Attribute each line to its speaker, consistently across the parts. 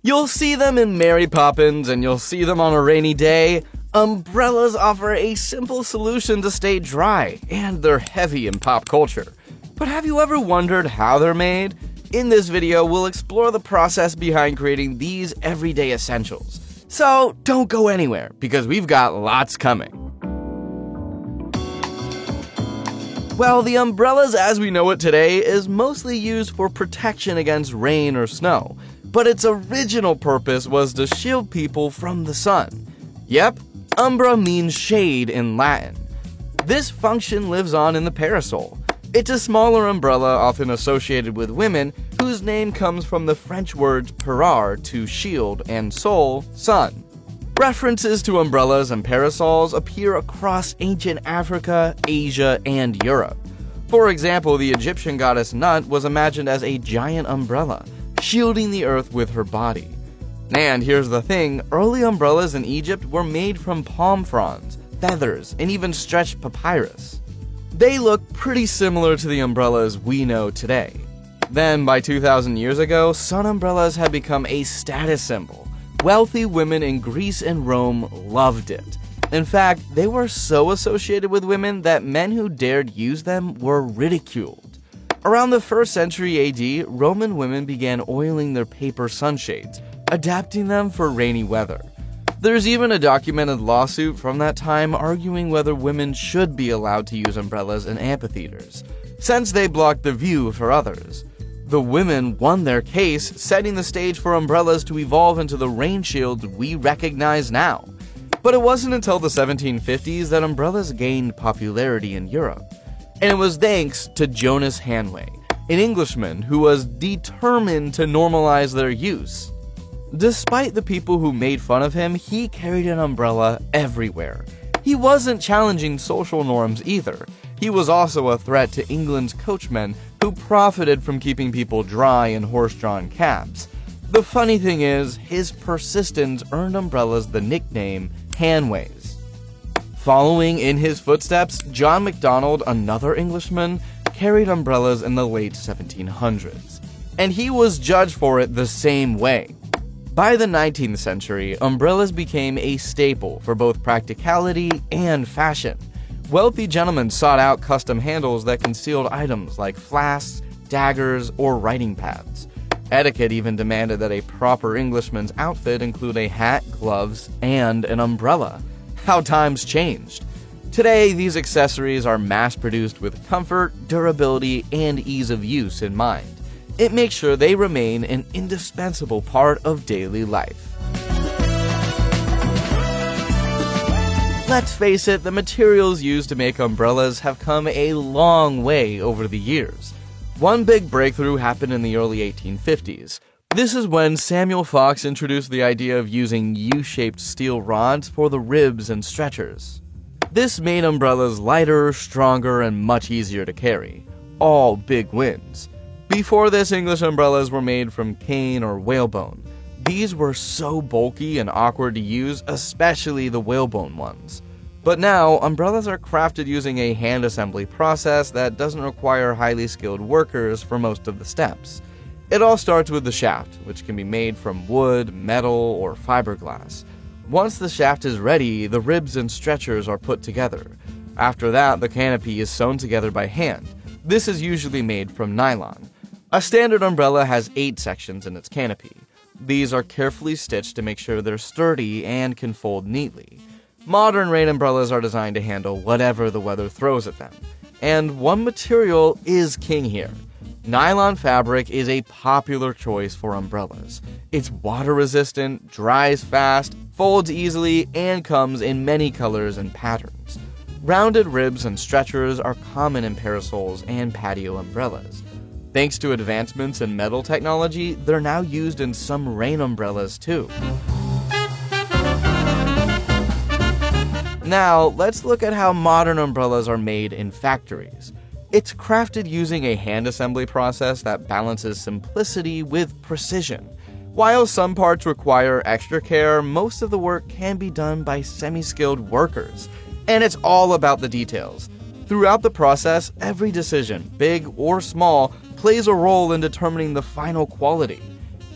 Speaker 1: You'll see them in Mary Poppins and you'll see them on a rainy day. Umbrellas offer a simple solution to stay dry, and they're heavy in pop culture. But have you ever wondered how they're made? In this video, we'll explore the process behind creating these everyday essentials. So don't go anywhere, because we've got lots coming. Well, the umbrellas as we know it today is mostly used for protection against rain or snow, but its original purpose was to shield people from the sun. Yep, umbra means shade in Latin. This function lives on in the parasol. It's a smaller umbrella often associated with women, whose name comes from the French words parar, to shield, and sol, sun. References to umbrellas and parasols appear across ancient Africa, Asia, and Europe. For example, the Egyptian goddess Nut was imagined as a giant umbrella, shielding the earth with her body. And here's the thing, early umbrellas in Egypt were made from palm fronds, feathers, and even stretched papyrus. They look pretty similar to the umbrellas we know today. Then, by 2,000 years ago, sun umbrellas had become a status symbol. Wealthy women in Greece and Rome loved it. In fact, they were so associated with women that men who dared use them were ridiculed. Around the 1st century AD, Roman women began oiling their paper sunshades, adapting them for rainy weather. There's even a documented lawsuit from that time arguing whether women should be allowed to use umbrellas in amphitheaters, since they blocked the view for others. The women won their case, setting the stage for umbrellas to evolve into the rain shields we recognize now. But it wasn't until the 1750s that umbrellas gained popularity in Europe. And it was thanks to Jonas Hanway, an Englishman who was determined to normalize their use. Despite the people who made fun of him, he carried an umbrella everywhere. He wasn't challenging social norms either. He was also a threat to England's coachmen who profited from keeping people dry in horse-drawn cabs. The funny thing is, his persistence earned umbrellas the nickname Hanways. Following in his footsteps, John Macdonald, another Englishman, carried umbrellas in the late 1700s. And he was judged for it the same way. By the 19th century, umbrellas became a staple for both practicality and fashion. Wealthy gentlemen sought out custom handles that concealed items like flasks, daggers, or writing pads. Etiquette even demanded that a proper Englishman's outfit include a hat, gloves, and an umbrella. How times changed. Today, these accessories are mass-produced with comfort, durability, and ease of use in mind. It makes sure they remain an indispensable part of daily life. Let's face it, the materials used to make umbrellas have come a long way over the years. One big breakthrough happened in the early 1850s. This is when Samuel Fox introduced the idea of using U-shaped steel rods for the ribs and stretchers. This made umbrellas lighter, stronger, and much easier to carry. All big wins. Before this, English umbrellas were made from cane or whalebone. These were so bulky and awkward to use, especially the whalebone ones. But now, umbrellas are crafted using a hand assembly process that doesn't require highly skilled workers for most of the steps. It all starts with the shaft, which can be made from wood, metal, or fiberglass. Once the shaft is ready, the ribs and stretchers are put together. After that, the canopy is sewn together by hand. This is usually made from nylon. A standard umbrella has 8 sections in its canopy. These are carefully stitched to make sure they're sturdy and can fold neatly. Modern rain umbrellas are designed to handle whatever the weather throws at them. And one material is king here. Nylon fabric is a popular choice for umbrellas. It's water-resistant, dries fast, folds easily, and comes in many colors and patterns. Rounded ribs and stretchers are common in parasols and patio umbrellas. Thanks to advancements in metal technology, they're now used in some rain umbrellas too. Now, let's look at how modern umbrellas are made in factories. It's crafted using a hand assembly process that balances simplicity with precision. While some parts require extra care, most of the work can be done by semi-skilled workers. And it's all about the details. Throughout the process, every decision, big or small, plays a role in determining the final quality.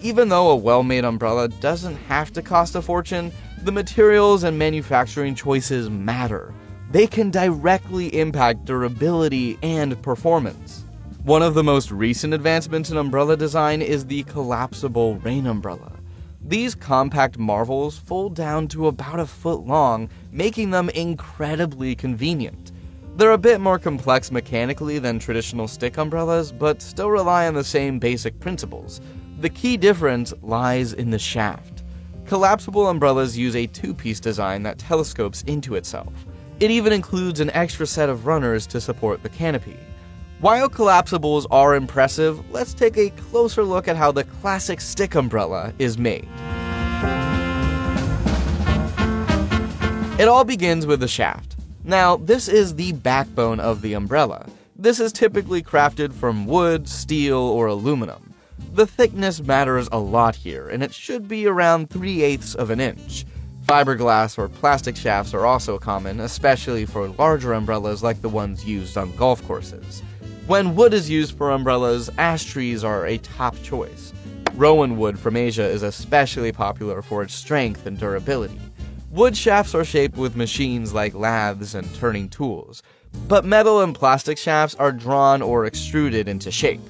Speaker 1: Even though a well-made umbrella doesn't have to cost a fortune, the materials and manufacturing choices matter. They can directly impact durability and performance. One of the most recent advancements in umbrella design is the collapsible rain umbrella. These compact marvels fold down to about a foot long, making them incredibly convenient. They're a bit more complex mechanically than traditional stick umbrellas, but still rely on the same basic principles. The key difference lies in the shaft. Collapsible umbrellas use a two-piece design that telescopes into itself. It even includes an extra set of runners to support the canopy. While collapsibles are impressive, let's take a closer look at how the classic stick umbrella is made. It all begins with the shaft. Now, this is the backbone of the umbrella. This is typically crafted from wood, steel, or aluminum. The thickness matters a lot here, and it should be around 3/8 of an inch. Fiberglass or plastic shafts are also common, especially for larger umbrellas like the ones used on golf courses. When wood is used for umbrellas, ash trees are a top choice. Rowan wood from Asia is especially popular for its strength and durability. Wood shafts are shaped with machines like lathes and turning tools, but metal and plastic shafts are drawn or extruded into shape.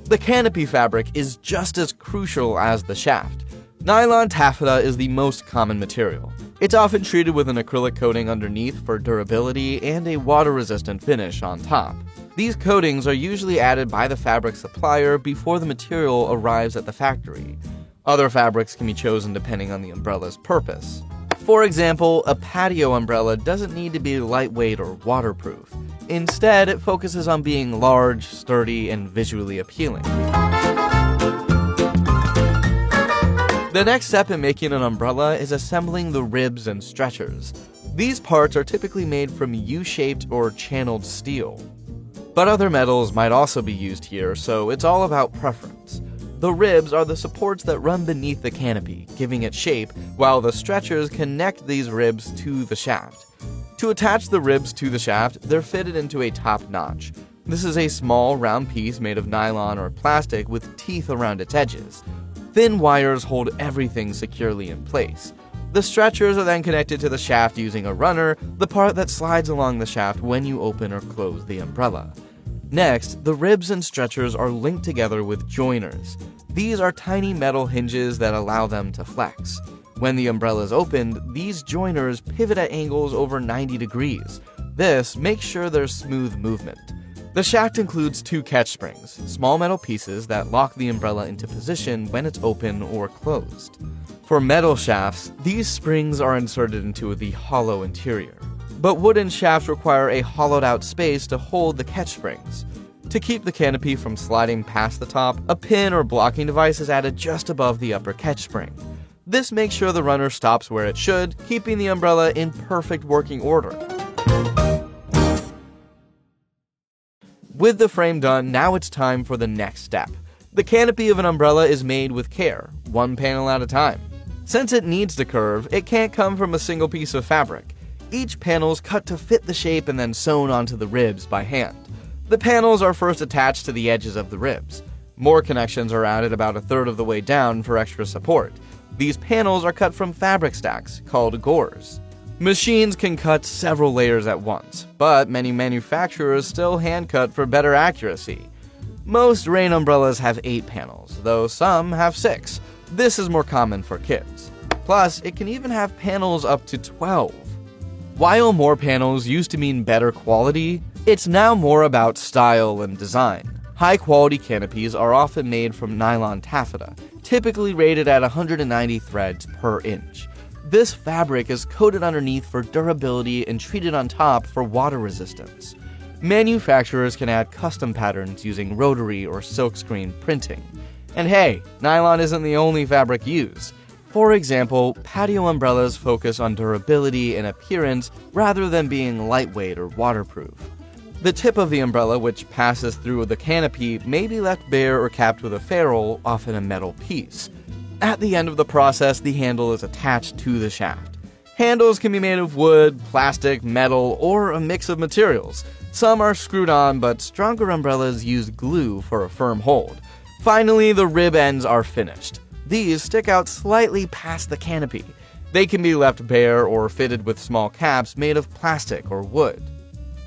Speaker 1: The canopy fabric is just as crucial as the shaft. Nylon taffeta is the most common material. It's often treated with an acrylic coating underneath for durability and a water-resistant finish on top. These coatings are usually added by the fabric supplier before the material arrives at the factory. Other fabrics can be chosen depending on the umbrella's purpose. For example, a patio umbrella doesn't need to be lightweight or waterproof. Instead, it focuses on being large, sturdy, and visually appealing. The next step in making an umbrella is assembling the ribs and stretchers. These parts are typically made from U-shaped or channeled steel. But other metals might also be used here, so it's all about preference. The ribs are the supports that run beneath the canopy, giving it shape, while the stretchers connect these ribs to the shaft. To attach the ribs to the shaft, they're fitted into a top notch. This is a small, round piece made of nylon or plastic with teeth around its edges. Thin wires hold everything securely in place. The stretchers are then connected to the shaft using a runner, the part that slides along the shaft when you open or close the umbrella. Next, the ribs and stretchers are linked together with joiners. These are tiny metal hinges that allow them to flex. When the umbrella is opened, these joiners pivot at angles over 90 degrees. This makes sure there's smooth movement. The shaft includes two catch springs, small metal pieces that lock the umbrella into position when it's open or closed. For metal shafts, these springs are inserted into the hollow interior. But wooden shafts require a hollowed-out space to hold the catch springs. To keep the canopy from sliding past the top, a pin or blocking device is added just above the upper catch spring. This makes sure the runner stops where it should, keeping the umbrella in perfect working order. With the frame done, now it's time for the next step. The canopy of an umbrella is made with care, one panel at a time. Since it needs to curve, it can't come from a single piece of fabric. Each panel is cut to fit the shape and then sewn onto the ribs by hand. The panels are first attached to the edges of the ribs. More connections are added about a third of the way down for extra support. These panels are cut from fabric stacks, called gores. Machines can cut several layers at once, but many manufacturers still hand-cut for better accuracy. Most rain umbrellas have 8 panels, though some have 6. This is more common for kids. Plus, it can even have panels up to 12. While more panels used to mean better quality, it's now more about style and design. High-quality canopies are often made from nylon taffeta, typically rated at 190 threads per inch. This fabric is coated underneath for durability and treated on top for water resistance. Manufacturers can add custom patterns using rotary or silkscreen printing. And hey, nylon isn't the only fabric used. For example, patio umbrellas focus on durability and appearance rather than being lightweight or waterproof. The tip of the umbrella, which passes through the canopy, may be left bare or capped with a ferrule, often a metal piece. At the end of the process, the handle is attached to the shaft. Handles can be made of wood, plastic, metal, or a mix of materials. Some are screwed on, but stronger umbrellas use glue for a firm hold. Finally, the rib ends are finished. These stick out slightly past the canopy. They can be left bare or fitted with small caps made of plastic or wood.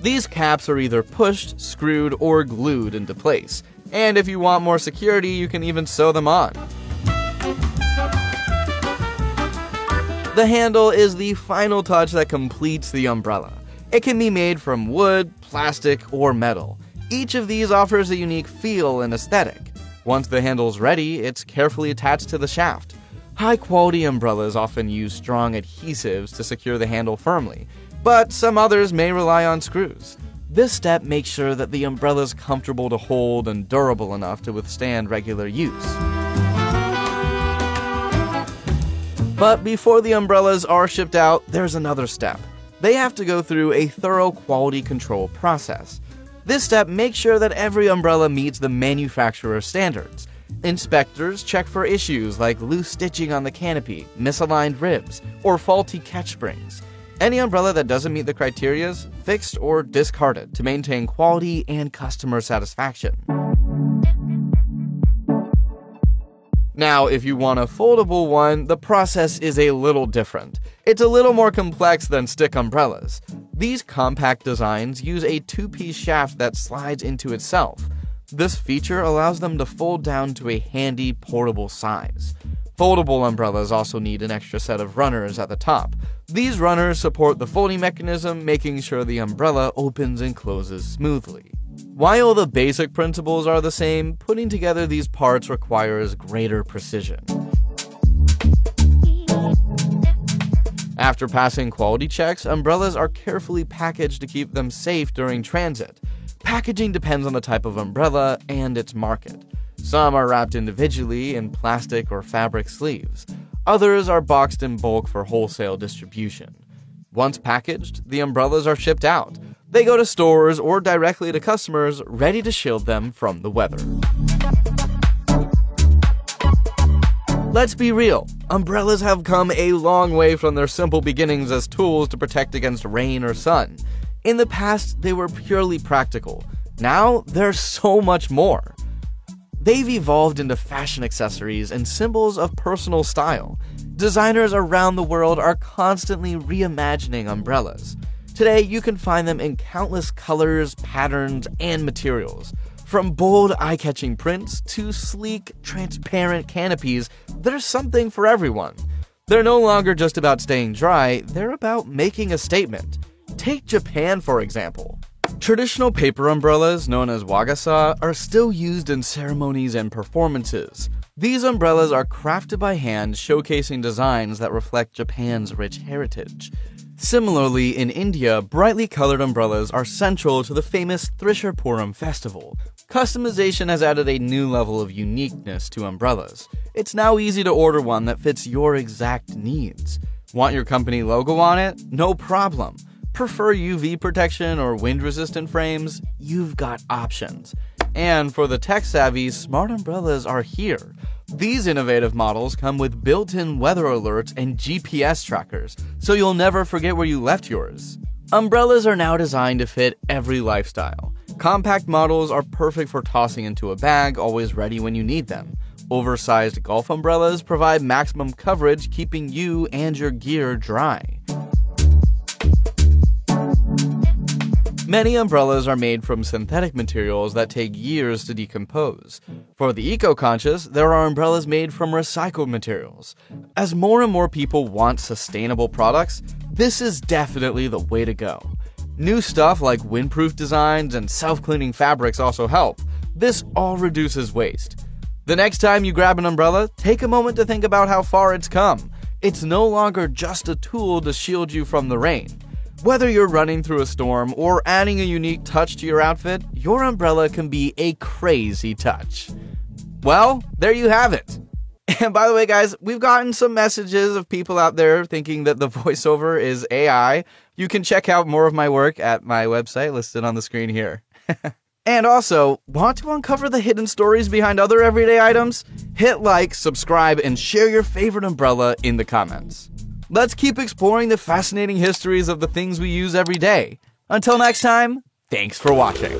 Speaker 1: These caps are either pushed, screwed, or glued into place, and if you want more security, you can even sew them on. The handle is the final touch that completes the umbrella. It can be made from wood, plastic, or metal. Each of these offers a unique feel and aesthetic. Once the handle's ready, it's carefully attached to the shaft. High-quality umbrellas often use strong adhesives to secure the handle firmly, but some others may rely on screws. This step makes sure that the umbrella is comfortable to hold and durable enough to withstand regular use. But before the umbrellas are shipped out, there's another step. They have to go through a thorough quality control process. This step makes sure that every umbrella meets the manufacturer's standards. Inspectors check for issues like loose stitching on the canopy, misaligned ribs, or faulty catch springs. Any umbrella that doesn't meet the criteria is fixed or discarded to maintain quality and customer satisfaction. Now, if you want a foldable one, the process is a little different. It's a little more complex than stick umbrellas. These compact designs use a two-piece shaft that slides into itself. This feature allows them to fold down to a handy, portable size. Foldable umbrellas also need an extra set of runners at the top. These runners support the folding mechanism, making sure the umbrella opens and closes smoothly. While the basic principles are the same, putting together these parts requires greater precision. After passing quality checks, umbrellas are carefully packaged to keep them safe during transit. Packaging depends on the type of umbrella and its market. Some are wrapped individually in plastic or fabric sleeves. Others are boxed in bulk for wholesale distribution. Once packaged, the umbrellas are shipped out. They go to stores or directly to customers, ready to shield them from the weather. Let's be real, umbrellas have come a long way from their simple beginnings as tools to protect against rain or sun. In the past, they were purely practical. Now, they're so much more. They've evolved into fashion accessories and symbols of personal style. Designers around the world are constantly reimagining umbrellas. Today, you can find them in countless colors, patterns, and materials. From bold, eye-catching prints to sleek, transparent canopies, there's something for everyone. They're no longer just about staying dry, they're about making a statement. Take Japan, for example. Traditional paper umbrellas, known as wagasa, are still used in ceremonies and performances. These umbrellas are crafted by hand, showcasing designs that reflect Japan's rich heritage. Similarly, in India, brightly colored umbrellas are central to the famous Thrissurpuram festival. Customization has added a new level of uniqueness to umbrellas. It's now easy to order one that fits your exact needs. Want your company logo on it? No problem. Prefer UV protection or wind-resistant frames? You've got options. And for the tech-savvy, smart umbrellas are here. These innovative models come with built-in weather alerts and GPS trackers, so you'll never forget where you left yours. Umbrellas are now designed to fit every lifestyle. Compact models are perfect for tossing into a bag, always ready when you need them. Oversized golf umbrellas provide maximum coverage, keeping you and your gear dry. Many umbrellas are made from synthetic materials that take years to decompose. For the eco-conscious, there are umbrellas made from recycled materials. As more and more people want sustainable products, this is definitely the way to go. New stuff like windproof designs and self-cleaning fabrics also help. This all reduces waste. The next time you grab an umbrella, take a moment to think about how far it's come. It's no longer just a tool to shield you from the rain. Whether you're running through a storm or adding a unique touch to your outfit, your umbrella can be a crazy touch. Well, there you have it. And by the way, guys, we've gotten some messages of people out there thinking that the voiceover is AI. You can check out more of my work at my website listed on the screen here. And also, want to uncover the hidden stories behind other everyday items? Hit like, subscribe, and share your favorite umbrella in the comments. Let's keep exploring the fascinating histories of the things we use every day. Until next time, thanks for watching.